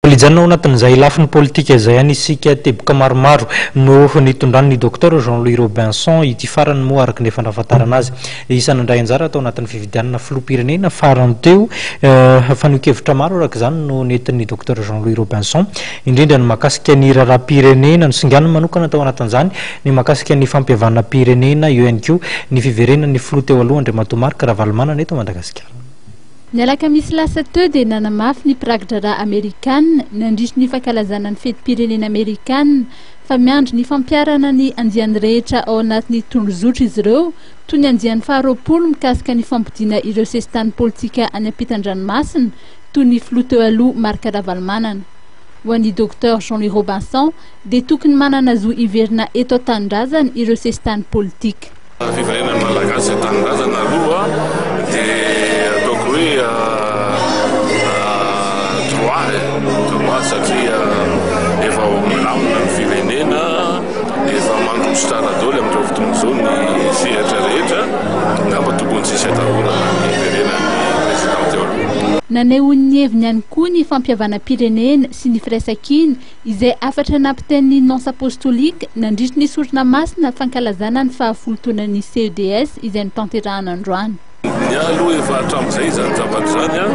Lijanao anatin'izay lafiny politika izay anisika teboka maromaro no nitondrany Dr Jean-Louis Robinson ity farany moa araka ny fandrafantarana azy isany indray anjara atao anatin'ny fifidianana filoham-pirenena farany teo fanokevitra maro araka izany no nentin'ny Dr Jean-Louis Robinson indrindra ny mahakasika ny raharaham-pirenena ny singanany manokana tao anatin'izany ny mahakasika ny fampihavana pirenena eo ihany koa ny fiverenan'ny filoha teo aloha Andriamatomarika Ravalomanana eto Madagasikara. Ny alakamisy lasa teo dia nanamafy ny pragadra Amerikanina nandrisy ny fankalazana ny fetim-pirenena Amerikanina fa miandry ny fampiarana ny andiany rehetra ao anatin'ny tondrozotra izy ireo toy ny andiany faharoapolo mikasika ny fampidiana ireo sesitany politika any ampitan-dranomasina toy ny filoha teo aloha Marika Ravalomanana. Ho an'ny Dr Jean-Louis Robinson dia tokony manana zo iverina eto an-tanindrazana ireo sesitany politika. Fiverenana malagasy an-tanindrazana aloha dia ataoko hoe droit satria efa milamina ny firenena efa mandroso tsara daholo amin'izao fotoana izao ny sehatra rehetra ngamba tokony tsisy atahorana ny firenan'ny président teo aloha. Nanehon'ny heviny ihany koa ny fampihavana pirenena sy ny firaisan-kina izay afatra nampiten'ny nonce apostolique nandritra ny sorona masina fankalazana ny fahafolontaonan'ny CEDS izay notanterahana androany. Ny aloha efa hatramin'izay zany zavatra zany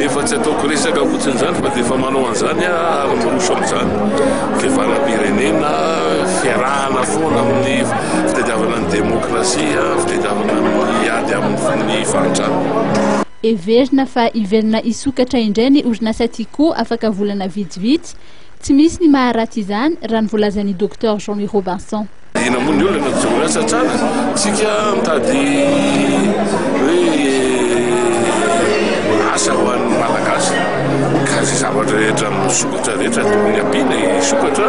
efa tsy ataoko resaka fotsin'izany fa dia efa manao an'izany ary miroso amin'izany fihavana pirenena fiarahana foana amin'ny fitadiavana ny demokrasia fitadiavana amin'ny ady amin'ny fahantrana. Everina fa iverina isokatra indray ny orinasa tiko afaka volana vitsivitsy tsy misy ny maharaty izany raha ny volazan'ny Dr Jean-Louis Robinson. Ina moa ny olona orinasa tsara tsika mitady hoe asa ho an'ny malagasy ka zay zavatra rehetra misokatra rehetra tokony ampiana isokatra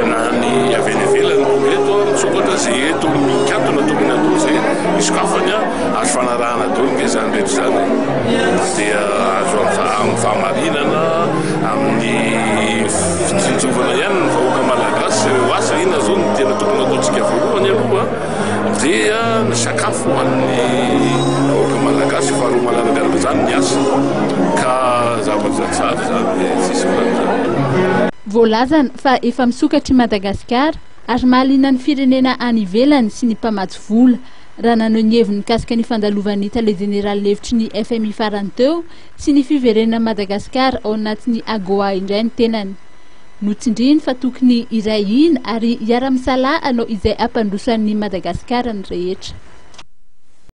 na ny avy any ivelany eto misokatra zay eto mikatona tokony atao zay isokafany azo fanarahana daholo nge zany rehetra zany dia azo amin'ny fahamarinana amin'ny fitsinjovana ihany ny vahoaka malagasy asa ina zao ny tena tokony ataontsika voalohany aloha dia ny sakafo hoan'ny vahoaka malagasy faharoa malanangaraka zany ny asa ka zavatra tsara zany tsisy koran'izany. Voalazana fa efa misokatra i Madagasikara ary mahaliana ny firenena any ivelany sy ny mpamatsy vola raha nanao ny heviny mikasika ny fandalovan'ny tale général levitry ny FMI farany teo sy ny fiverenana Madagasikara ao anatin'ny AGOA indray ny tenany. Notsindriny fa tokony iray ina ary hiara-misalaha anao izay ampandrosan'ny Madagasikara ny rehetra.